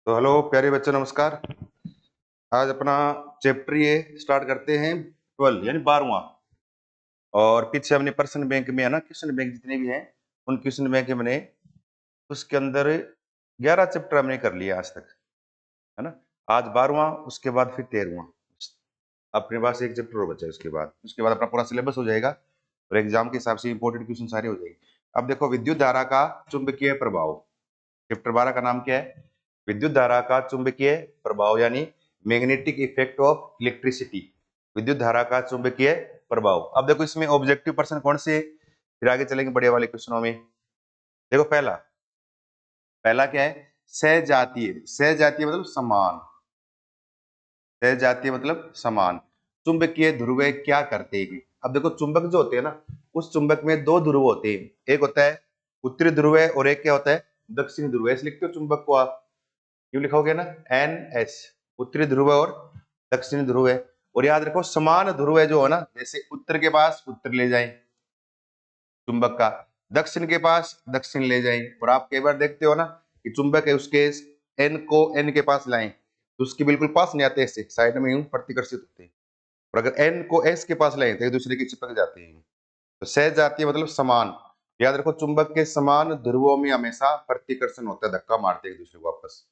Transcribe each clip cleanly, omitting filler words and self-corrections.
तो हेलो प्यारे बच्चों, नमस्कार। आज अपना चैप्टर ये स्टार्ट करते हैं 12 यानी 12वां। और पीछे हमने पर्सन बैंक में है ना, क्वेश्चन बैंक जितने भी हैं उन क्वेश्चन बैंक हमने उसके अंदर 11 चैप्टर हमने कर लिया आज तक, है ना। आज 12वां, उसके बाद फिर 13वां। अपने पास एक चैप्टर और बचा है, उसके बाद अपना पूरा सिलेबस हो जाएगा और एग्जाम के हिसाब से इंपॉर्टेंट क्वेश्चन सारे हो जाएंगे। अब देखो, विद्युत धारा का चुंबकीय प्रभाव। चैप्टर 12 का नाम क्या है? विद्युत धारा का चुंबकीय प्रभाव, यानी मैग्नेटिक इफेक्ट ऑफ इलेक्ट्रिसिटी। विद्युत धारा का चुंबकीय प्रभाव। अब देखो, इसमें ऑब्जेक्टिव पर्सन कौन से, फिर आगे चलेंगे बड़े वाले क्वेश्चनों में। देखो, पहला पहला क्या है? सजातीय। सजातीय मतलब समान। सजातीय मतलब समान। चुंबकीय ध्रुव क्या करते हैं? अब देखो, चुंबक जो होते हैं ना, उस चुंबक में दो ध्रुव होते हैं। एक होता है उत्तरी ध्रुव और एक क्या होता है? दक्षिणी ध्रुव। ऐसे लिखते हो चुंबक को आप, क्यों लिखोगे ना, एन एस। उत्तरी ध्रुव और दक्षिणी ध्रुव है। और याद रखो, समान ध्रुव है जो है ना, जैसे उत्तर के पास उत्तर ले जाए चुंबक का, दक्षिण के पास दक्षिण ले जाए। और आप कई बार देखते हो ना कि चुंबक है, उसके एन को एन के पास लाएं तो उसके बिल्कुल पास नहीं आते, ऐसे साइड में यूं प्रतिकर्षित होते हैं। और अगर एन को एस के पास लाएं तो एक दूसरे की चिपक जाते हैं। तो सहजातीय मतलब समान। याद रखो, चुंबक के समान ध्रुवों में हमेशा प्रतिकर्षण होता है, धक्का मारते हैं एक दूसरे को आपस।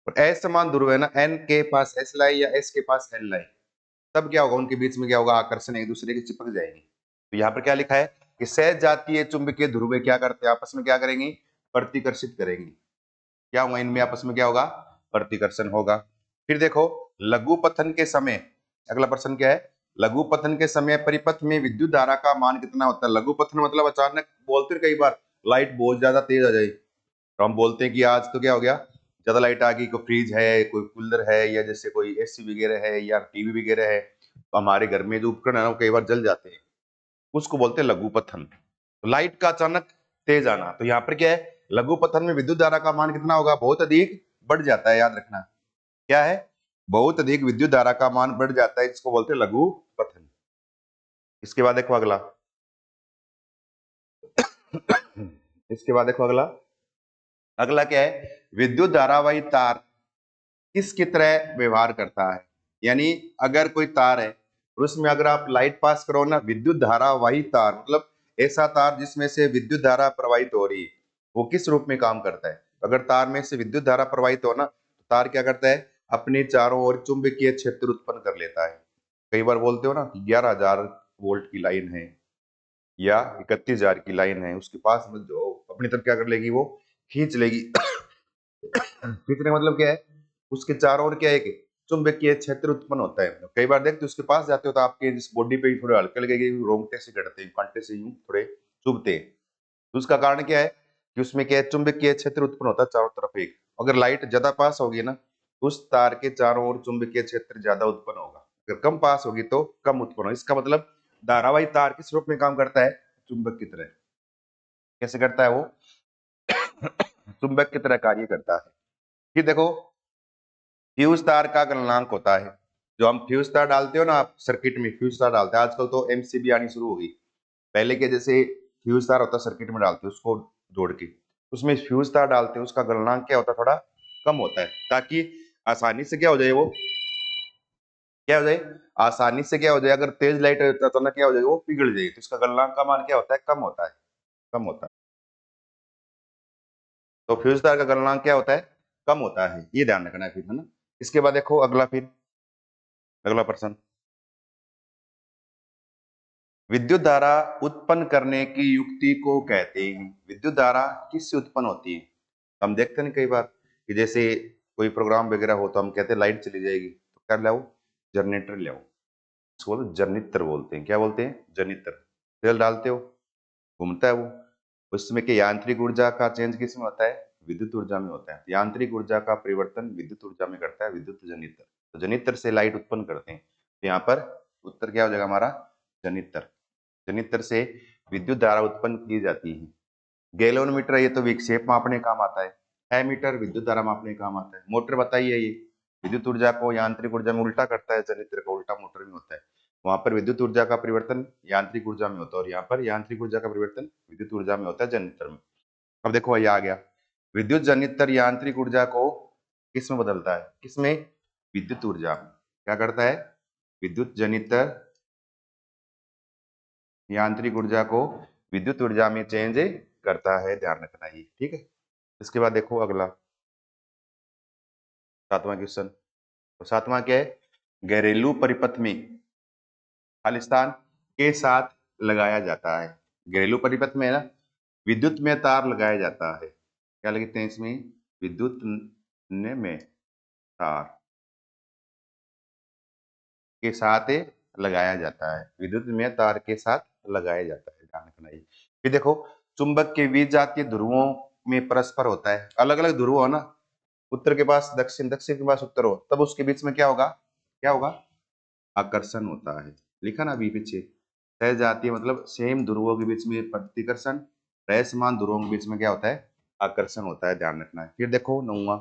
और असमान ध्रुव है ना, एन के पास एस लाई या एस के पास एन लाई, तब क्या होगा? उनके बीच में क्या होगा? आकर्षण, एक दूसरे के चिपक जाएंगे। तो यहाँ पर क्या लिखा है कि सहजातीय चुंबकीय ध्रुव क्या करते हैं? आपस में क्या करेंगे? प्रतिकर्षित करेंगे। क्या होगा इनमें? आपस में क्या होगा? प्रतिकर्षण होगा। फिर देखो, लघु पतन के समय, अगला प्रश्न क्या है? लघु पतन के समय परिपथ में विद्युत धारा का मान कितना होता है? लघु पतन मतलब अचानक, बोलते हैं कई बार लाइट बहुत ज्यादा तेज आ जाए तो हम बोलते हैं कि आज तो क्या हो गया, ज्यादा लाइट आ गई, कोई फ्रिज है, कोई कूलर है, या जैसे कोई एसी वगैरह है या टीवी वगैरह है, तो हमारे घर में जो उपकरण है वो कई बार जल जाते हैं। उसको बोलते हैं लघु पतन। तो लाइट का अचानक तेज आना, तो यहाँ पर क्या है? लघु पतन में विद्युत धारा का मान कितना होगा? बहुत अधिक बढ़ जाता है। याद रखना, क्या है? बहुत अधिक विद्युत धारा का मान बढ़ जाता है, इसको बोलते हैं लघु पतन। इसके बाद देखो अगला इसके बाद देखो अगला अगला क्या है? विद्युत धारावाही तार किसकी तरह व्यवहार करता है? यानी अगर कोई तार है और उसमें अगर आप लाइट पास करो ना, विद्युत धारा वही तार मतलब ऐसा तार जिसमें से विद्युत धारा प्रवाहित हो रही है, वो किस रूप में काम करता है? अगर तार में से विद्युत धारा प्रवाहित हो ना, तो तार क्या करता है? अपने चारों ओर चुंबकीय क्षेत्र उत्पन्न कर लेता है। कई बार बोलते हो ना कि 11,000 वोल्ट की लाइन है या 31,000 की लाइन है, उसके पास में जो अपनी तरफ क्या कर लेगी, वो खींच लेगी। खींचने का मतलब क्या है? उसके चारों ओर क्या है कि चुंबकीय क्षेत्र उत्पन्न होता है। कई बार देखते हो उसके पास जाते हो तो आपके जिस बॉडी पे थोड़े हल्के लगे, रोंगटे से कटते हैं, कांटे से यूं थोड़े चुभते हैं। तो उसका कारण क्या है कि उसमें क्या है? चुंबकीय क्षेत्र उत्पन्न होता है चारों तरफ एक। अगर लाइट ज्यादा पास होगी ना, तो उस तार के चारों ओर चुंबकीय क्षेत्र ज्यादा उत्पन्न होगा। अगर कम पास होगी तो कम उत्पन्न होगा। इसका मतलब धारावाही तार किस रूप में काम करता है? चुंबक की तरह। कैसे करता है वो? चुंबक की तरह कार्य करता है। फिर देखो, फ्यूज तार का गलनांक होता है। जो हम फ्यूज तार डालते हो ना, आप सर्किट में फ्यूज तार डालते हैं, आजकल तो एमसीबी आनी शुरू हो गई। पहले के जैसे फ्यूज तार होता सर्किट में डालते हैं उसको जोड़ के, उसमें फ्यूज तार डालते हैं, उसका गलनांक क्या होता है? थोड़ा कम होता है, ताकि आसानी से क्या हो जाए, वो क्या हो जाए, आसानी से क्या हो जाए, अगर तेज लाइट तो ना क्या हो जाए, वो पिघल जाए। तो इसका गलनांक का मान क्या होता है? कम होता है। कम होता है। तो फ्यूज तार का गलनांक क्या होता है? कम होता है। ये ध्यान रखना है फिर, है ना। इसके बाद देखो अगला, फिर अगला प्रश्न, विद्युत धारा उत्पन्न करने की युक्ति को कहते हैं। विद्युत धारा किससे उत्पन्न होती है? हम देखते हैं कई बार कि जैसे कोई प्रोग्राम वगैरह हो तो हम कहते हैं लाइट चली जाएगी तो क्या लाओ? जनरेटर ले आओ। उसको जनित्र बोलते हैं। क्या बोलते हैं? जनित्र। तेल डालते हो, घूमता है वो। उसमें के यांत्रिक ऊर्जा का चेंज किस में होता है? विद्युत ऊर्जा में होता है। यांत्रिक ऊर्जा का परिवर्तन विद्युत ऊर्जा में करता है विद्युत जनित्र। तो जनित्र से लाइट उत्पन्न करते हैं। तो यहाँ पर उत्तर क्या हो जाएगा हमारा? जनित्र। जनित्र से विद्युत धारा उत्पन्न की जाती है। गैलोनमीटर ये तो विक्षेप मापने का काम आता है। एमीटर विद्युत धारा मापने का काम आता है। मोटर बताइए, ये विद्युत ऊर्जा को यांत्रिक ऊर्जा में उल्टा करता है, जनित्र का उल्टा मोटर में होता है। वहां पर विद्युत ऊर्जा का परिवर्तन यांत्रिक ऊर्जा में होता है और यहाँ पर यांत्रिक ऊर्जा का परिवर्तन विद्युत ऊर्जा में होता है, जनित्र में। अब देखो ये आ गया, विद्युत जनित्र यांत्रिक ऊर्जा को किसमें बदलता है, किसमें, विद्युत ऊर्जा में। क्या करता है, विद्युत जनित यांत्रिक ऊर्जा को विद्युत ऊर्जा में चेंज करता है, ध्यान रखना ये, ठीक है। इसके बाद देखो अगला 7वां क्वेश्चन। तो 7वां क्या है, घरेलू परिपथ में खालिस्तान के साथ लगाया जाता है। घरेलू परिपथ में है ना, विद्युत में तार लगाया जाता है। क्या लिखते हैं इसमें, विद्युत में तार के साथ लगाया जाता है, विद्युत में तार के साथ लगाया जाता है, ध्यान रखना ये। फिर देखो, चुंबक के विजातीय ध्रुवों में परस्पर होता है, अलग अलग ध्रुव हो ना, उत्तर के पास दक्षिण, दक्षिण के पास उत्तर हो, तब उसके बीच में क्या होगा, क्या होगा, आकर्षण होता है। लिखा ना अभी पीछे, सहजातीय मतलब सेम ध्रुवों के बीच में प्रतिकर्षण, समान ध्रुवों के बीच में क्या होता है, आकर्षण होता है, ध्यान रखना है। फिर देखो 9वां,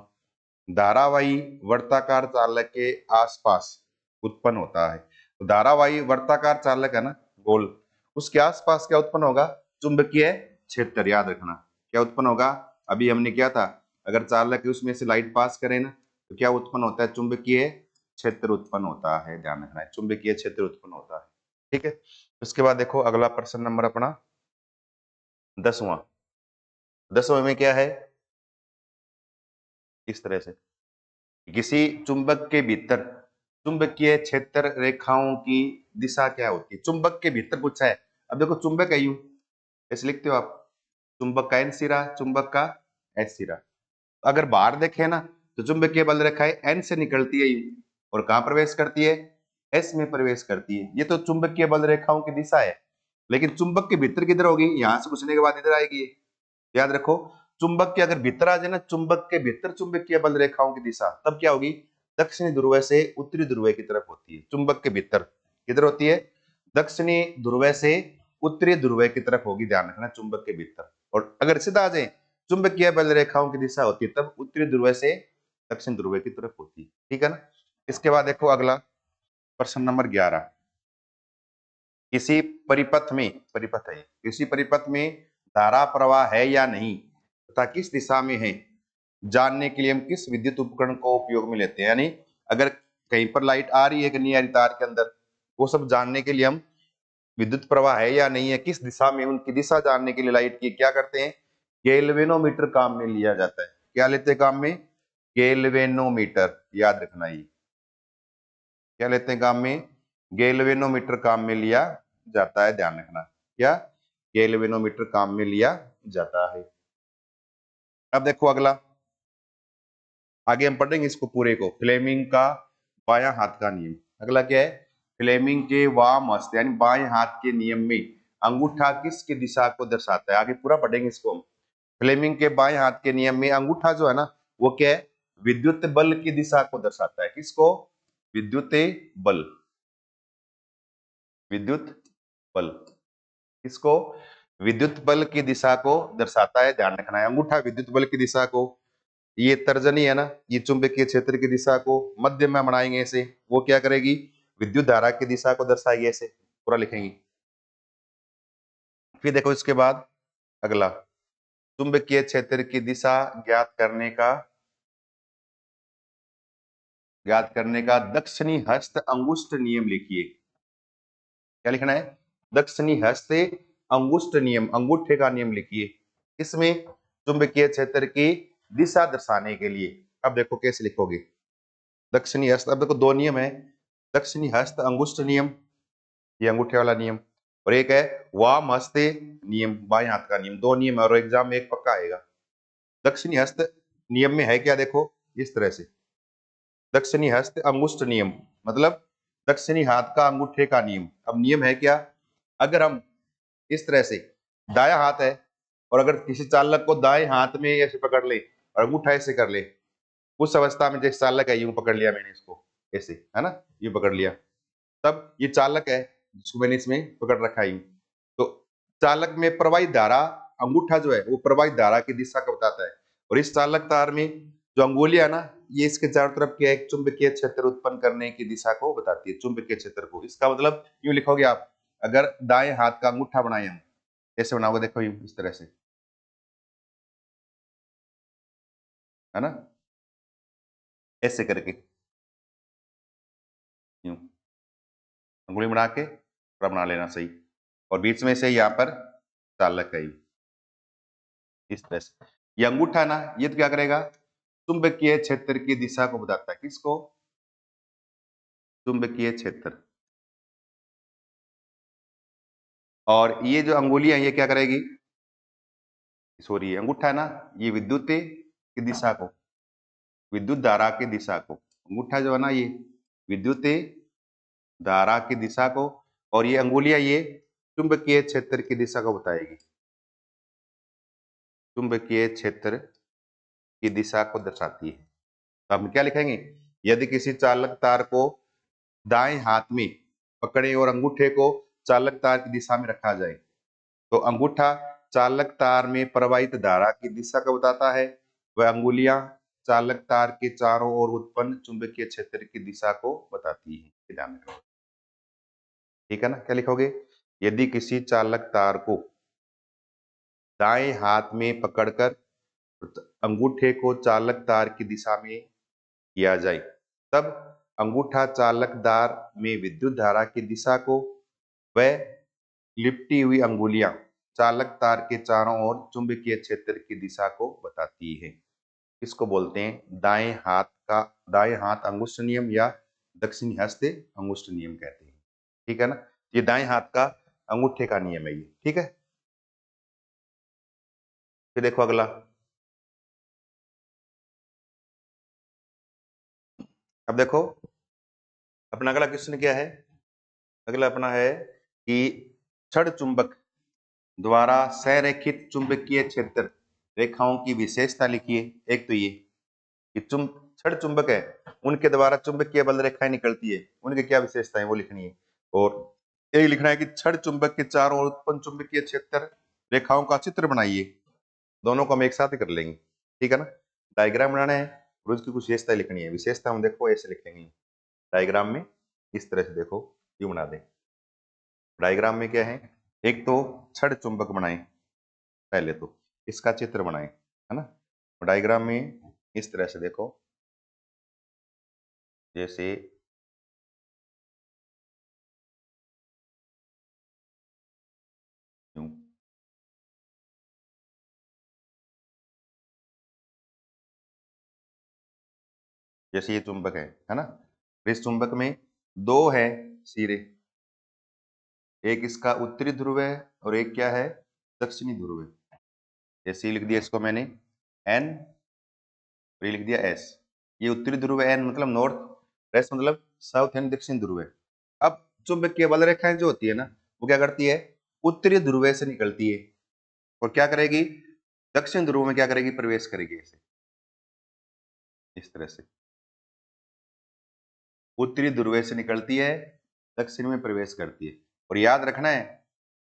धारावाही वर्ताकार चालक के आसपास उत्पन्न होता है। तो धारावाही वर्ताकार चालक है ना, गोल, उसके आसपास क्या उत्पन्न होगा, चुंबकीय क्षेत्र, याद रखना। क्या उत्पन्न होगा, अभी हमने क्या था, अगर चालक उसमें से लाइट पास करे ना, तो क्या उत्पन्न होता है, चुंबकीय क्षेत्र उत्पन्न होता है, ध्यान रखना है, चुंबकीय क्षेत्र उत्पन्न होता है, ठीक है। उसके बाद देखो अगला प्रश्न नंबर अपना 10वां। 10वां में क्या है, इस तरह से, किसी चुंबक के भीतर चुंबकीय क्षेत्र रेखाओं की दिशा क्या होती है, चुंबक के भीतर पूछा है। अब देखो चुंबक है यूं, ऐसे लिखते हो आप, चुंबक का एन सिरा, चुंबक का एस सिरा। अगर बाहर देखे ना, तो चुंबकीय बल रेखाएं एन से निकलती है यूं, और कहां प्रवेश करती है, एस में प्रवेश करती है। ये तो चुंबकीय बल रेखाओं की दिशा है, लेकिन चुंबक के भीतर किधर होगी, यहां से पूछने के बाद इधर आएगी ये। याद रखो, चुंबक के अगर भीतर आ जाए ना, चुंबक के भीतर चुंबकीय बल रेखाओं की दिशा तब क्या होगी, दक्षिणी ध्रुव से उत्तरी ध्रुव की तरफ होती है। चुंबक के भीतर किधर होती है, दक्षिणी ध्रुव से उत्तरी ध्रुव की तरफ होगी, ध्यान रखना, चुंबक के भीतर। और अगर सीधा आ जाए, चुंबकीय बल रेखाओं की दिशा होती है तब उत्तरी ध्रुव से दक्षिण ध्रुव की तरफ होती है, ठीक है ना। इसके बाद देखो अगला प्रश्न नंबर 11, किसी परिपथ में, परिपथ है, किसी परिपथ में धारा प्रवाह है या नहीं तथा किस दिशा में है, जानने के लिए हम किस विद्युत उपकरण को उपयोग में लेते हैं। यानी अगर कहीं पर लाइट आ रही है कि नहीं आ रही तार के अंदर, वो सब जानने के लिए हम विद्युत प्रवाह है या नहीं है, किस दिशा में, उनकी दिशा जानने के लिए लाइट की क्या करते हैं, गैल्वेनोमीटर काम में लिया जाता है। क्या लेते हैं काम में, गैल्वेनोमीटर, याद रखना ये, क्या लेते हैं काम में, गैल्वेनोमीटर काम में लिया जाता है, ध्यान रखना। क्या, गैल्वेनोमीटर काम में लिया जाता है। अब देखो अगला, आगे हम पढ़ेंगे इसको पूरे को, फ्लेमिंग का बायां हाथ का नियम। अगला क्या है, फ्लेमिंग के वाम हस्त यानी बाएं हाथ के नियम में अंगूठा किसकी दिशा को दर्शाता है, आगे पूरा पढ़ेंगे इसको हम। फ्लेमिंग के बाएं हाथ के नियम में अंगूठा जो है ना, वो क्या है, विद्युत बल की दिशा को दर्शाता है। किसको, विद्युत बल, विद्युत बल, किसको, विद्युत बल की दिशा को दर्शाता है, ध्यान रखना है। अंगूठा विद्युत बल की दिशा को, ये तर्जनी है ना, ये चुंबकीय क्षेत्र की दिशा को मध्य में बनाएंगे ऐसे, वो क्या करेगी, विद्युत धारा की दिशा को दर्शाएगी, ऐसे पूरा लिखेंगे। फिर देखो इसके बाद अगला, चुंबकीय क्षेत्र की दिशा ज्ञात करने का दक्षिणी हस्त अंगुष्ठ नियम लिखिए। क्या लिखना है, दक्षिणी हस्त अंगुष्ठ नियम, अंगूठे का नियम लिखिए। इसमें चुंबकीय क्षेत्र की दिशा दर्शाने के लिए। अब देखो कैसे लिखोगे, दक्षिणी हस्त, अब देखो दो नियम है, दक्षिणी हस्त अंगुष्ठ नियम, ये अंगूठे वाला नियम, और एक है वाम हस्त नियम, बाएं हाथ का नियम। दो नियम है और एग्जाम में एक पक्का आएगा। दक्षिणी हस्त नियम में है क्या, देखो इस तरह से, दक्षिणी हस्त अंगुष्ठ नियम मतलब दक्षिणी हाथ का अंगूठे का नियम। अब नियम है क्या, अगर हम इस तरह से, दाया हाथ है, और अगर किसी चालक को दाएं हाथ में ऐसे पकड़ ले और अंगूठा ऐसे कर ले, उस अवस्था में जैसे चालक है, यूं पकड़ लिया मैंने इसको ऐसे, है ना, यूं पकड़ लिया, तब ये चालक है जिसको मैंने इसमें पकड़ रखा है यूं। तो चालक में प्रवाहित धारा, अंगूठा जो है वो प्रवाहित धारा की दिशा को बताता है, और इस चालक तार में जो अंगुलियां है ना, ये इसके चारों तरफ के एक चुंबकीय क्षेत्र उत्पन्न करने की दिशा को बताती है, चुंबकीय क्षेत्र को। इसका मतलब यूं लिखोगे आप, अगर दाएं हाथ का अंगूठा बनाए हम, कैसे बनाओगे, देखो यूं इस तरह से, है ना, ऐसे करके यूं अंगुली बना के पूरा बना लेना सही, और बीच में से यहाँ पर चालक है इस तरह से। ये अंगूठा ना, ये तो क्या करेगा, चुंबकीय क्षेत्र की दिशा को बताता है। किसको? चुंबकीय क्षेत्र। और ये जो अंगुलियां ये क्या करेगी, सॉरी अंगूठा है ना, ये विद्युत की दिशा को, विद्युत धारा की दिशा को, अंगूठा जो है ना ये विद्युत धारा की दिशा को, और ये अंगुलियां ये चुंबकीय क्षेत्र की दिशा को बताएगी, चुंबकीय क्षेत्र की दिशा को दर्शाती है। तो हम क्या लिखेंगे, यदि किसी चालक तार को दाएं हाथ में पकड़े और अंगूठे को चालक तार की दिशा में रखा जाए, तो अंगूठा चालक तार में प्रवाहित धारा की दिशा को बताता है, वह अंगुलियां चालक तार के चारों ओर उत्पन्न चुंबकीय क्षेत्र की दिशा को बताती है। ध्यान रखो, ठीक है ना। क्या लिखोगे, यदि किसी चालक तार को दाएं हाथ में पकड़कर अंगूठे को चालक तार की दिशा में किया जाए, तब अंगूठा चालक तार में विद्युत धारा की दिशा को, वह लिपटी हुई अंगुलियां चालक तार के चारों ओर चुंबकीय क्षेत्र की दिशा को बताती है। इसको बोलते हैं दाएं हाथ अंगुष्ठ नियम या दक्षिणी हस्त अंगुष्ठ नियम कहते हैं, ठीक है ना। ये दाएं हाथ का अंगूठे का नियम है ये, ठीक है। फिर देखो अगला, अब देखो अपना अगला क्वेश्चन क्या है, अगला अपना है कि छड़ चुंबक द्वारा संरेखित चुंबकीय क्षेत्र रेखाओं की विशेषता लिखिए। एक तो ये कि छड़ चुंबक है, उनके द्वारा चुंबकीय बल रेखाएं निकलती है, उनकी क्या विशेषताएं वो लिखनी है। और एक लिखना है कि छड़ चुंबक के चारों ओर उत्पन्न चुंबकीय क्षेत्र रेखाओं का चित्र बनाइए। दोनों को हम एक साथ ही कर लेंगे, ठीक है ना। डायग्राम बनाना है और उसकी कुछ विशेषता लिखनी है। विशेषता हम देखो ऐसे लिखेंगे डायग्राम में, इस तरह से देखो ये बना दें। डायग्राम में क्या है, एक तो छड़ चुंबक बनाए, पहले तो इसका चित्र बनाए, है ना। डायग्राम में इस तरह से देखो, जैसे यूं, जैसे ये चुंबक है ना। इस चुंबक में दो है सिरे, एक इसका उत्तरी ध्रुव है और एक क्या है, दक्षिणी ध्रुव है। जैसे लिख दिया इसको मैंने एन, और ये लिख दिया एस। ये उत्तरी ध्रुव है, एन मतलब नॉर्थ, एस मतलब साउथ एंड दक्षिण ध्रुव है। अब चुंबकीय बल रेखाएं जो होती है ना, वो क्या करती है, उत्तरी ध्रुव से निकलती है और क्या करेगी, दक्षिण ध्रुव में क्या करेगी, प्रवेश करेगी ऐसे, इस तरह से उत्तरी ध्रुव से निकलती है, दक्षिण में प्रवेश करती है। और याद रखना है,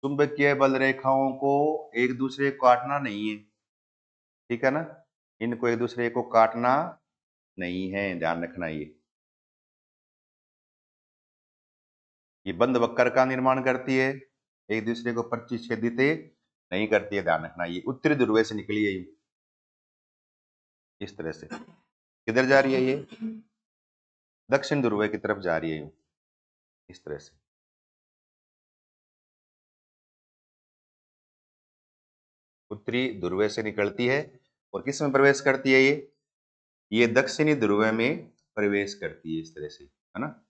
चुंबकीय बल रेखाओं को एक दूसरे को काटना नहीं है, ठीक है ना। इनको एक दूसरे को काटना नहीं है, ध्यान रखना। ये बंद वक्र का निर्माण करती है, एक दूसरे को प्रतिच्छेदित नहीं करती है, ध्यान रखना। ये उत्तरी ध्रुव से निकली है इस तरह से, किधर जा रही है ये, दक्षिण ध्रुव की तरफ जा रही है इस तरह से। उत्तरी ध्रुव से निकलती है और किस में प्रवेश करती है ये दक्षिणी ध्रुव में प्रवेश करती है इस तरह से, है ना।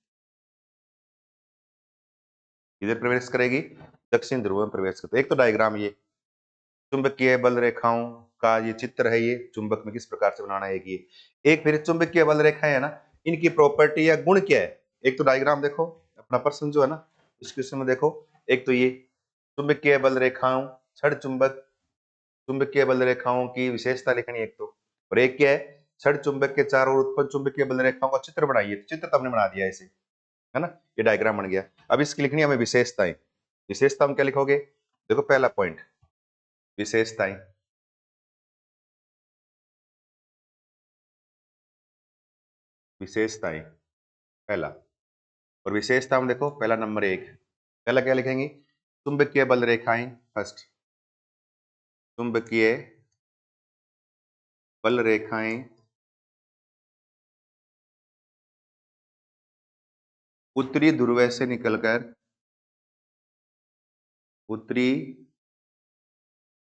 इधर प्रवेश करेगी, दक्षिण ध्रुव में प्रवेश करती है। एक तो डायग्राम ये चुंबकीय बल रेखाओं का ये चित्र है, ये चुंबक में किस प्रकार से बनाना है ये। एक फिर चुंबकीय बल रेखाएं है ना, इनकी प्रॉपर्टी या गुण क्या है। एक तो डायग्राम देखो, अपना प्रश्न जो है ना इस क्वेश्चन में देखो, एक तो ये चुंबकीय बल रेखाओं, छड़ चुंबक चुंबकीय बल रेखाओं की विशेषता लिखनी है एक तो, और एक क्या है, छड़ चुंबक के चारों ओर उत्पन्न चुंबकीय बल रेखाओं का चित्र बनाइए। तो चित्र तो हमने बना दिया इसे, है ना, ये डायग्राम बन गया। अब इसकी लिखनी है हमें विशेषताएं। विशेषता हम क्या लिखोगे, देखो पहला पॉइंट विशेषताएं, विशेषताएं पहला। और विशेषता हम देखो पहला नंबर एक, पहला क्या लिखेंगे, चुंबकीय बल रेखाएं। फर्स्ट, चुंबकीय बल रेखाएं उत्तरी ध्रुव से निकलकर उत्तरी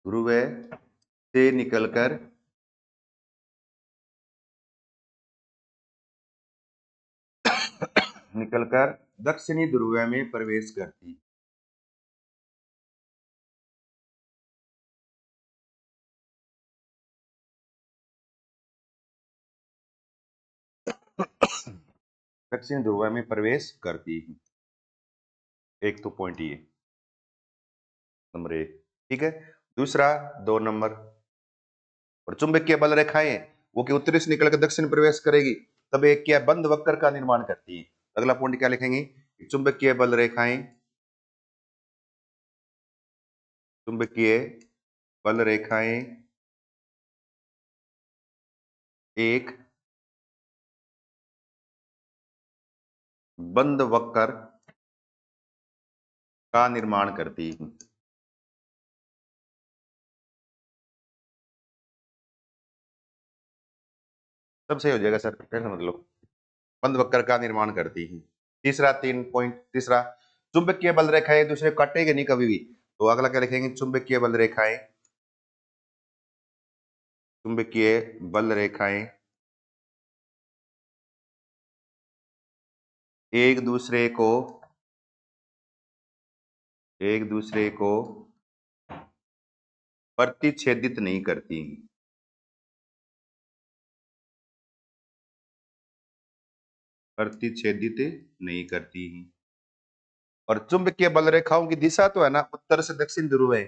ध्रुव से निकलकर निकलकर दक्षिणी ध्रुव में प्रवेश करती। दक्षिण ध्रुव में प्रवेश करती है। एक तो पॉइंट ये नंबर एक, ठीक है। दूसरा 2 नंबर, और चुंबकीय बल रेखाएं वो कि उत्तरी से निकलकर दक्षिण प्रवेश करेगी तब एक क्या बंद वक्र का निर्माण करती है। अगला पॉइंट क्या लिखेंगे, चुंबकीय बल रेखाएं, चुंबकीय बल रेखाएं एक बंद वक्र का निर्माण करती है। सब सही हो जाएगा सर, टेंशन मत लो। बंद वक्र का निर्माण करती है। तीसरा 3 पॉइंट, तीसरा चुंबकीय बल रेखाएं एक दूसरे को काटेगी नहीं कभी भी, तो अगला क्या लिखेंगे, चुंबकीय बल रेखाएं, चुंबकीय बल रेखाएं एक दूसरे को प्रतिच्छेदित नहीं करती, प्रतिच्छेदित नहीं करती। और चुंबकीय बल रेखाओं की दिशा तो है ना उत्तर से दक्षिण ध्रुव है,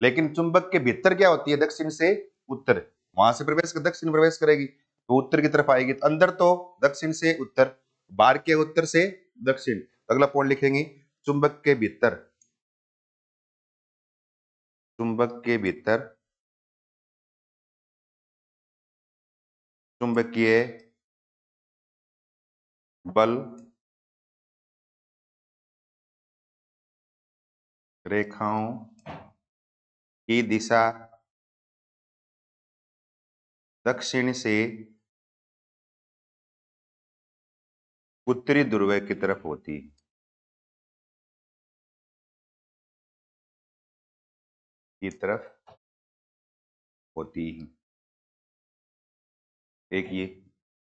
लेकिन चुंबक के भीतर क्या होती है, दक्षिण से उत्तर। वहां से प्रवेश कर दक्षिण प्रवेश करेगी तो उत्तर की तरफ आएगी। तो अंदर तो दक्षिण से उत्तर, बाहर के उत्तर से दक्षिण। अगला पॉइंट लिखेंगे, चुंबक के भीतर, चुंबक के भीतर चुंबकीय बल रेखाओं की दिशा दक्षिण से उत्तरी ध्रुव की तरफ होती, की तरफ होती है। एक ये,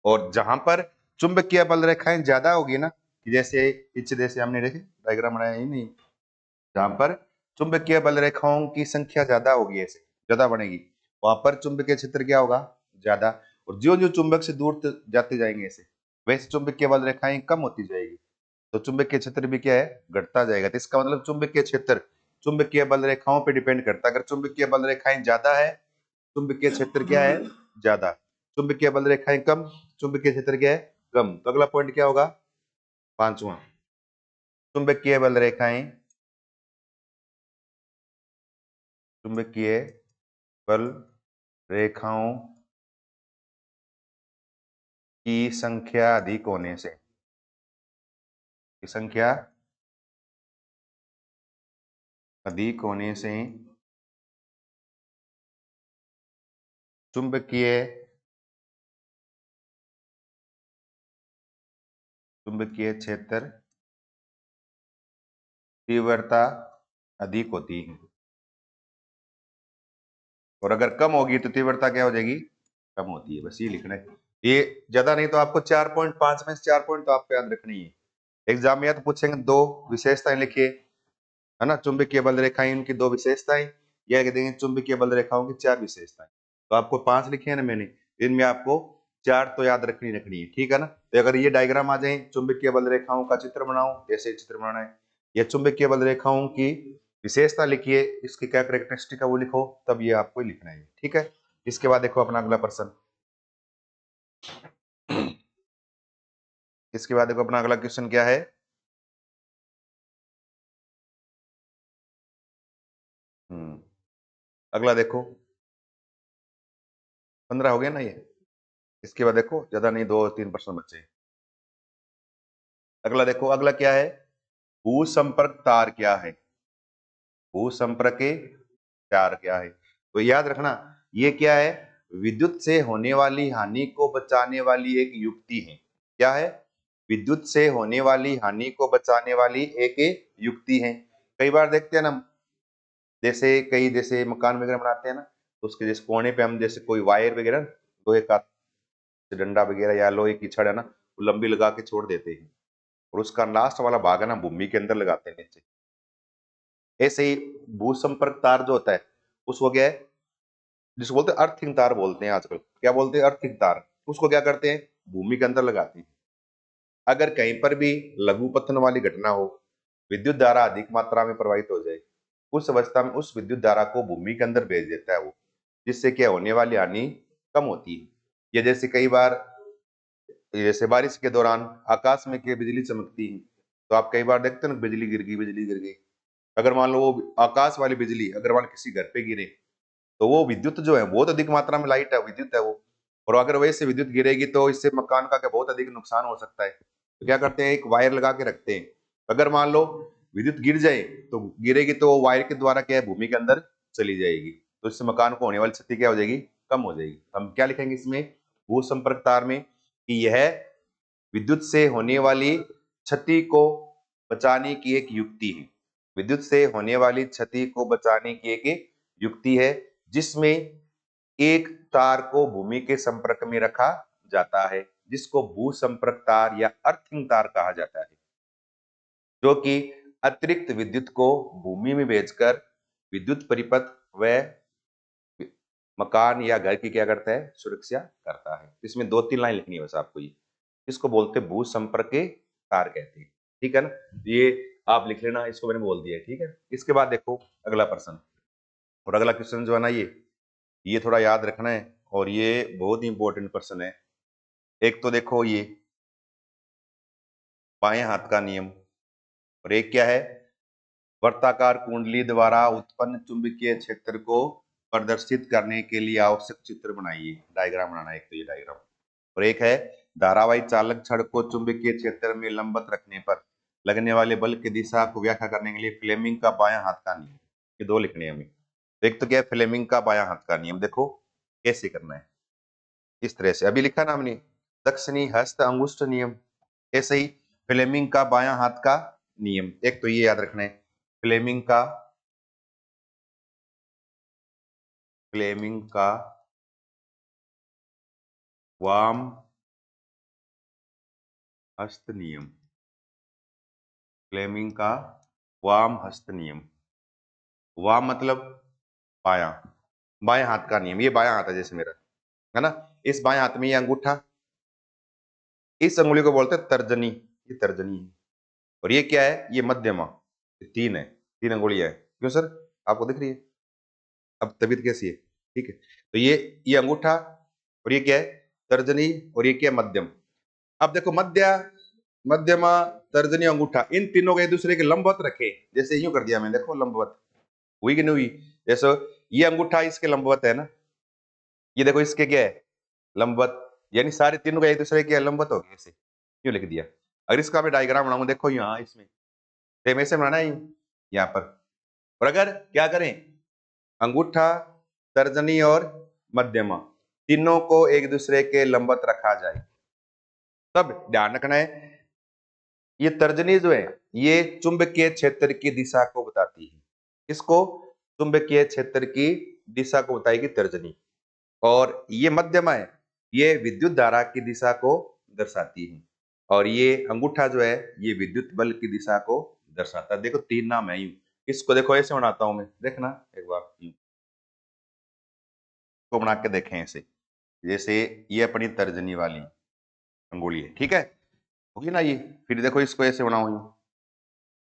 और जहां पर चुंबकीय बल रेखाएं ज्यादा होगी ना, कि जैसे इस जैसे हमने देखे डायग्राम बनाया ही नहीं, जहां पर चुंबकीय बल रेखाओं की संख्या ज्यादा होगी, ऐसे ज्यादा बनेगी, वहां पर चुंबकीय क्षेत्र क्या होगा, ज्यादा। और जो जो चुंबक से दूर जाते जाएंगे ऐसे, वैसे चुंबकीय बल रेखाएं कम होती जाएगी, तो चुंबकीय क्षेत्र भी क्या है, घटता जाएगा। तो इसका मतलब चुंबकीय क्षेत्र चुंबकीय बल रेखाओं पर डिपेंड करता है। अगर चुंबकीय बल रेखाएं ज्यादा है, चुंबकीय क्षेत्र क्या है, ज्यादा। चुंबकीय बल रेखाएं कम, चुंबकीय क्षेत्र क्या है, कम। तो अगला पॉइंट क्या होगा, पांचवा, चुंबकीय बल रेखाएं, चुंबकीय बल रेखाओं की संख्या अधिक होने से, की संख्या अधिक होने से चुंबकीय चुंबकीय क्षेत्र तीव्रता अधिक होती है। और अगर कम होगी तो तीव्रता क्या हो जाएगी, कम होती है। बस ये लिखना है, ये ज्यादा नहीं तो आपको 4.5 में से 4 पॉइंट तो आपको याद रखनी है। एग्जाम में या तो पूछेंगे 2 विशेषताएं लिखिए, है ना, चुंबकीय बल रेखाएं उनकी 2 विशेषताएं, या कह देंगे चुंबकीय बल रेखाओं की 4 विशेषताएं। तो आपको 5 लिखे हैं ना मैंने, इनमें आपको 4 तो याद रखनी है, ठीक है ना। तो अगर ये डायग्राम आ जाए, चुंबकीय बल रेखाओं का चित्र बनाओ, जैसे चित्र बनाना है, या चुंबकीय बल रेखाओं की विशेषता लिखिए, इसकी क्या कैरेक्टरिस्टिक है वो लिखो, तब ये आपको लिखना है, ठीक है। इसके बाद देखो अपना अगला प्रश्न, इसके बाद देखो अपना अगला क्वेश्चन क्या है। अगला देखो, 15 हो गया ना ये। इसके बाद देखो, ज्यादा नहीं, 2-3 प्रश्न बचे। अगला देखो, अगला क्या है, भू संपर्क तार क्या है, भू संपर्क तार क्या है। तो याद रखना, ये क्या है, विद्युत से होने वाली हानि को बचाने वाली एक युक्ति है। क्या है, विद्युत से होने वाली हानि को बचाने वाली एक युक्ति है। कई बार देखते हैं ना, जैसे मकान वगैरह बनाते हैं ना, तो उसके जैसे कोने पे हम जैसे कोई वायर वगैरह, लोहे का डंडा वगैरह या लोहे की छड़ है ना, वो लंबी लगा के छोड़ देते हैं, और उसका लास्ट वाला भाग है ना भूमि के अंदर लगाते हैं नीचे। ऐसे ही भू संपर्क तार जो होता है, उस हो गया है, जिसको बोलते हैं अर्थिंग तार बोलते हैं आजकल, क्या बोलते हैं, अर्थिंग तार। उसको क्या करते हैं, भूमि के अंदर लगाते हैं। अगर कहीं पर भी लघु पतन वाली घटना हो, विद्युत धारा अधिक मात्रा में प्रवाहित हो जाए, उस अवस्था में उस विद्युत धारा को भूमि के अंदर भेज देता है वो, जिससे क्या होने वाली हानि कम होती है। या जैसे कई बार जैसे बारिश के दौरान आकाश में क्या बिजली चमकती है, तो आप कई बार देखते हैं ना, बिजली गिर गई, बिजली गिर गई। अगर मान लो वो आकाश वाली बिजली अगर मान किसी घर पे गिरे, तो वो विद्युत जो है बहुत अधिक मात्रा में लाइट है, विद्युत है वो, और अगर वैसे विद्युत गिरेगी तो इससे मकान का क्या बहुत अधिक नुकसान हो सकता है। तो क्या करते हैं, एक वायर लगा के रखते हैं। अगर मान लो विद्युत गिर जाए, तो गिरेगी तो वायर के द्वारा क्या है, भूमि के अंदर चली जाएगी, तो इससे मकान को होने वाली क्षति क्या हो जाएगी, कम हो जाएगी। हम क्या लिखेंगे इसमें, भू संपर्क तार में, कि यह विद्युत से होने वाली क्षति को बचाने की एक युक्ति है। विद्युत से होने वाली क्षति को बचाने की एक युक्ति है, जिसमें एक तार को भूमि के संपर्क में रखा जाता है, जिसको भू संपर्क तार या अर्थिंग तार कहा जाता है, जो कि अतिरिक्त विद्युत को भूमि में भेजकर विद्युत परिपथ व मकान या घर की क्या करता है, सुरक्षा करता है। इसमें 2-3 लाइन लिखनी है बस आपको, ये इसको बोलते हैं भू संपर्क के तार कहते हैं, ठीक है ना। ये आप लिख लेना, इसको मैंने बोल दिया है, ठीक है। इसके बाद देखो अगला प्रश्न, और अगला क्वेश्चन जो है ना, ये थोड़ा याद रखना है, और ये बहुत ही इंपॉर्टेंट प्रश्न है। एक तो देखो ये बाएं हाथ का नियम, और एक क्या है, वर्ताकार कुंडली द्वारा उत्पन्न चुंबकीय क्षेत्र को प्रदर्शित करने के लिए आवश्यक चित्र बनाइए, डायग्राम बनाना है। एक तो ये डायग्राम, और एक है धारावाही चालक छड़ को चुंबकीय क्षेत्र में लंबवत रखने पर लगने वाले बल की दिशा को व्याख्या करने के लिए फ्लेमिंग का बायां हाथ का नियम। ये दो लिखने हैं हमें। एक तो क्या है, फ्लेमिंग का बायां हाथ का नियम, देखो कैसे करना है। इस तरह से अभी लिखा ना हमने, दक्षिणी हस्त अंगुष्ठ नियम, ऐसे ही फ्लेमिंग का बायां हाथ का नियम। एक तो ये याद रखना है, फ्लेमिंग का वाम हस्त नियम, फ्लेमिंग का वाम हस्त नियम। वाम मतलब बायां, बाएं हाथ का नियम। ये बायां हाथ है जैसे मेरा, है ना। इस बाएं हाथ में ये अंगूठा, इस अंगुली को बोलते हैं तर्जनी, ये तर्जनी है। और ये क्या है, ये मध्यमा, ये तीन है, तीन अंगुलियां है। क्यों सर, आपको दिख रही है? अब तबीयत कैसी है, ठीक है। तो ये अंगूठा, और ये क्या है, तर्जनी, और ये क्या है, मध्यम। अब देखो मध्यमा, तर्जनी, अंगूठा, इन तीनों को एक दूसरे के लंबवत रखे, जैसे यूं कर दिया मैंने, देखो लंबवत हुई कि नहीं हुई। जैसे ये अंगूठा इसके लंबवत है ना, ये देखो इसके क्या है, लंबवत, यानी सारे तीनों का एक दूसरे के लंबवत हो गए, ऐसे क्यों लिख दिया। अगर इसका मैं डायग्राम बनाऊंगा, देखो यहाँ इसमें सेम ऐसे बनाना है यहाँ पर। और अगर क्या करें, अंगूठा, तर्जनी और मध्यमा, तीनों को एक दूसरे के लंबवत रखा जाए, तब ध्यान रखना है, ये तर्जनी जो है ये चुंबकीय क्षेत्र की दिशा को बताती है। इसको चुंबकीय क्षेत्र की दिशा को बताएगी तर्जनी। और ये मध्यमा है, ये विद्युत धारा की दिशा को दर्शाती है। और ये अंगूठा जो है ये विद्युत बल की दिशा को दर्शाता है। देखो तीन नाम है यूं। इसको देखो ऐसे बनाता हूं मैं, देखना एक बार यूं को बना के देखें ऐसे। जैसे ये अपनी तर्जनी वाली अंगुली है, ठीक है, होगी ना ये। फिर देखो इसको ऐसे बनाओ यूं,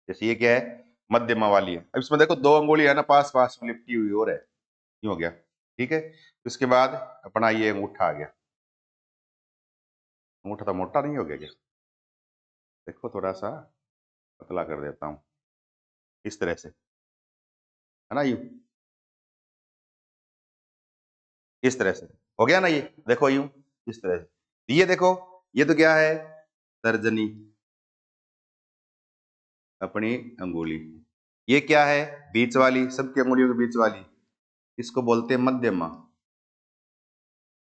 जैसे ये क्या है, मध्यमा वाली है। अब इसमें देखो दो अंगुली है ना, पास पास में लिपटी हुई और है, यूं हो गया, ठीक है। उसके बाद अपना ये अंगूठा आ गया। अंगूठा तो मोटा नहीं हो गया क्या, देखो थोड़ा सा पतला कर देता हूँ, इस तरह से, है ना, यूं इस तरह से हो गया ना ये, देखो यूं इस तरह से। ये देखो, ये तो क्या है, तर्जनी, अपनी अंगुली। ये क्या है, बीच वाली, सबकी अंगुलियों के बीच वाली, इसको बोलते हैं मध्यमा।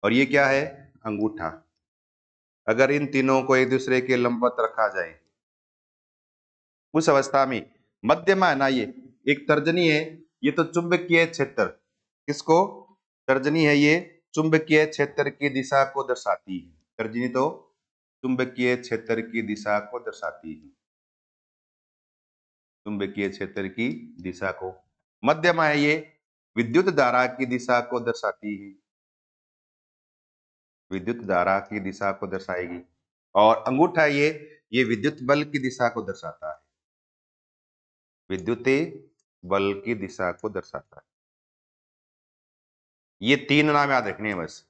और ये क्या है, अंगूठा। अगर इन तीनों को एक दूसरे के लंबवत रखा जाए, उस अवस्था में मध्यमा है ना, ये एक तर्जनी है, ये तो चुंबकीय क्षेत्र, किसको, तर्जनी है ये चुंबकीय क्षेत्र की दिशा को दर्शाती है। तर्जनी तो चुंबकीय क्षेत्र की दिशा को दर्शाती है, चुंबकीय क्षेत्र की दिशा को। मध्यमा है ये विद्युत धारा की दिशा को दर्शाती है, विद्युत धारा की दिशा को दर्शाएगी। और अंगूठा ये विद्युत बल की दिशा को दर्शाता है, विद्युत बल की दिशा को दर्शाता है। ये तीन नाम याद रखने हैं बस,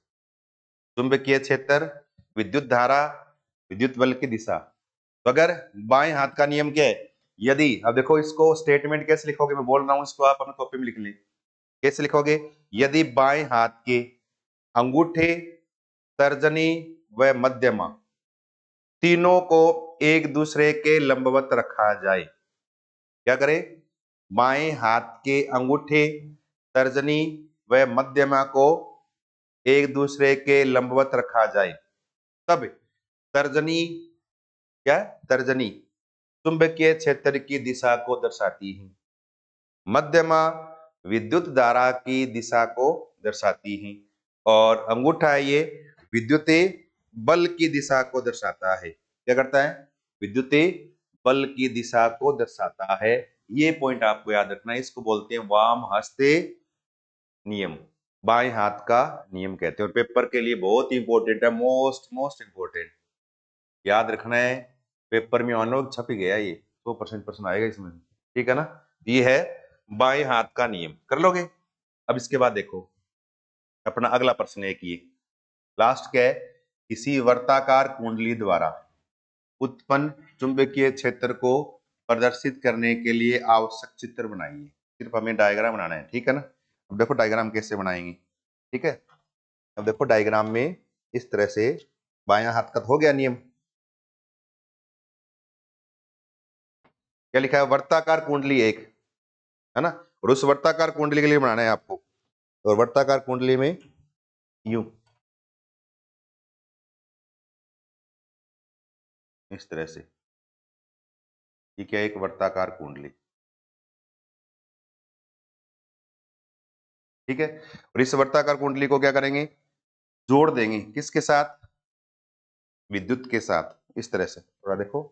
चुंबकीय क्षेत्र, विद्युत धारा, विद्युत बल की दिशा। तो अगर बाएं हाथ का नियम क्या है, यदि, अब देखो इसको स्टेटमेंट कैसे लिखोगे, मैं बोल रहा हूं इसको आप अपने कॉपी में लिख लें। कैसे लिखोगे, यदि बाएं हाथ के अंगूठे, तर्जनी व मध्यमा तीनों को एक दूसरे के लंबवत रखा जाए, क्या करें, बाएं हाथ के अंगूठे, तर्जनी व मध्यमा को एक दूसरे के लंबवत रखा जाए, तब तर्जनी, क्या, तर्जनी चुंबकीय क्षेत्र की दिशा को दर्शाती है, मध्यमा विद्युत धारा की दिशा को दर्शाती है, और अंगूठा ये विद्युत बल की दिशा को दर्शाता है। क्या करता है, विद्युत बल की दिशा को दर्शाता है। ये पॉइंट आपको याद रखना है, इसको बोलते हैं वाम हस्ते नियम, बाएं हाथ का नियम कहते हैं, और पेपर के लिए बहुत इंपॉर्टेंट है, मोस्ट मोस्ट इंपॉर्टेंट, याद रखना है। पेपर में ऑन छप ही गया ये, 100% प्रश्न आएगा इसमें, ठीक है ना। ये है बाएं हाथ का नियम, कर लोगे। अब इसके बाद देखो अपना अगला प्रश्न है कि लास्ट क्या है, किसी वर्ताकार कुंडली द्वारा उत्पन्न चुंबकीय क्षेत्र को प्रदर्शित करने के लिए आवश्यक चित्र बनाइए। सिर्फ हमें डायग्राम बनाना है, ठीक है ना। अब देखो डायग्राम कैसे बनाएंगे, ठीक है। अब देखो डायग्राम में इस तरह से, बायां हाथ का तो हो गया नियम, क्या लिखा है, वर्ताकार कुंडली एक, है ना, और उस वर्ताकार कुंडली के लिए बनाना है आपको। और वर्ताकार कुंडली में यूं, इस तरह से, ये क्या है, एक वर्ताकार कुंडली, ठीक है। और इस वर्ताकार कुंडली को क्या करेंगे, जोड़ देंगे किसके साथ, विद्युत के साथ, इस तरह से। थोड़ा देखो,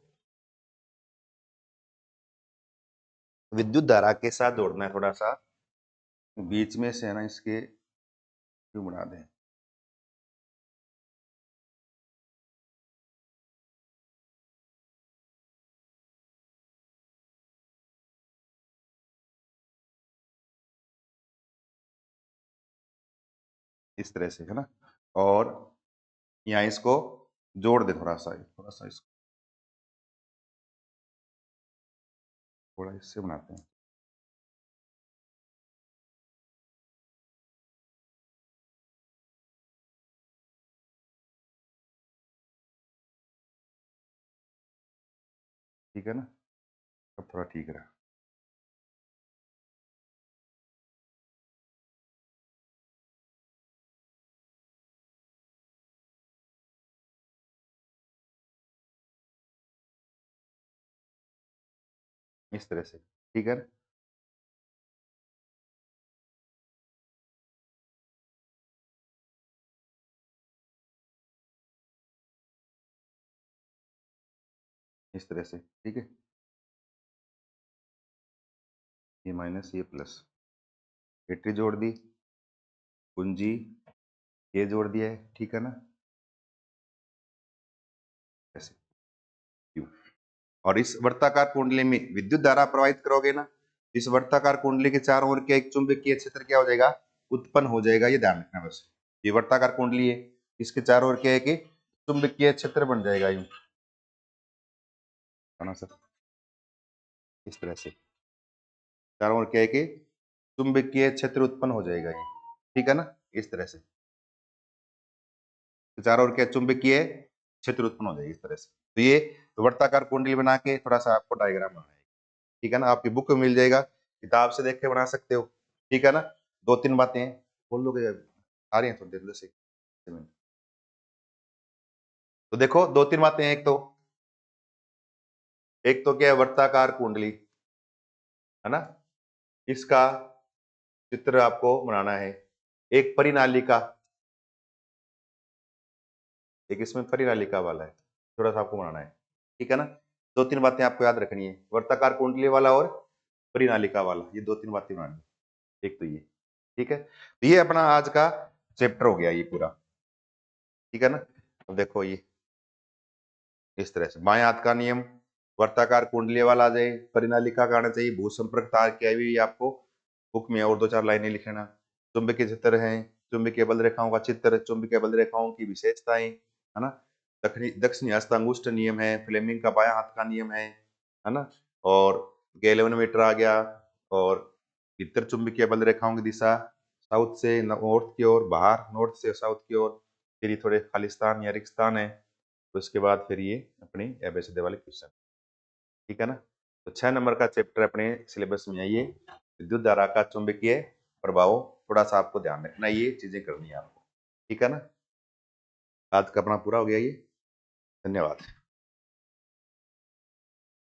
विद्युत धारा के साथ जोड़ना है, थोड़ा सा बीच में से है ना, इसके क्यों बना दें, इस तरह से, है ना। और यहाँ इसको जोड़ दे, थोड़ा सा इसको थोड़ा इससे बनाते हैं, ठीक है ना। अब थोड़ा ठीक रहा, इस तरह से, ठीक है ना। इस तरह से, ठीक है, ये माइनस ये प्लस, बैटरी जोड़ दी, कुंजी ये जोड़ दिया है, ठीक है ना, ऐसे क्यू। और इस वर्ताकार कुंडली में विद्युत धारा प्रवाहित करोगे ना, इस वर्ताकार कुंडली के चारों ओर के एक चुंबकीय क्षेत्र क्या हो जाएगा, उत्पन्न हो जाएगा, ये ध्यान रखना बस। ये वर्ताकार कुंडली है, इसके चारों ओर क्या है कि चुंबकीय क्षेत्र बन जाएगा, यूं, है ना सर, इस तरह से चारों ओर क्या है कि चुंबकीय क्षेत्र उत्पन्न हो जाएगा ये, ठीक है ना, इस तरह से चारों ओर क्या चुंबकीय क्षेत्र उत्पन्न हो जाएगी, इस तरह से। तो ये वर्ताकार कुंडली बना के थोड़ा सा आपको डायग्राम बनाना है, ठीक है ना, आपकी बुक में मिल जाएगा, किताब से देख के बना सकते हो, ठीक है ना। दो तीन बातें हैं, बोल लोगे, आ रही हैं थोड़ी देर, 10 मिनट। तो देखो दो तीन बातें हैं। एक तो क्या है, वर्ताकार कुंडली, है ना, इसका चित्र आपको बनाना है। एक परिनालिका, एक इसमें परिनालिका वाला है, थोड़ा सा आपको बनाना है, ठीक है ना। दो तीन बातें आपको याद रखनी है, वर्ताकार कुंडली वाला और परिनालिका वाला, ये दो तीन बातें बनानी है। एक तो ये, ठीक है, तो ये अपना आज का चैप्टर हो गया ये पूरा, ठीक है ना। अब देखो ये इस तरह से बाएं हाथ का नियम, वर्ताकार कुंडली वाला आ जाए, परिनालिका का आना चाहिए, भू संपर्क तार की आई हुई आपको बुक में, और दो चार लाइनें लिखना। चुंबकीय चित्र है, चुंबकीय बल रेखाओं का चित्र, चुंबकीय बल रेखाओं की विशेषताएं, है ना, दक्षिणी दक्षिणी हस्तांगुष्ठ नियम है, फ्लेमिंग का बायां हाथ का नियम है ना, और गैल्वेनोमीटर आ गया, और भीतर चुंबकीय बल रेखाओं की दिशा साउथ से नॉर्थ की ओर, बाहर नॉर्थ से साउथ की ओर, फिर ये थोड़े खालिस्तान या रिक्स्तान है, तो उसके बाद फिर ये अपनी एबीसीडी वाले क्वेश्चन, ठीक है ना। तो 6 नंबर का चैप्टर अपने सिलेबस में है ये, विद्युत धारा का चुंबकीय प्रभाव, थोड़ा सा आपको ध्यान रखना, ये चीजें करनी है आपको, ठीक है ना। आज का अपना पूरा हो गया ये, धन्यवाद।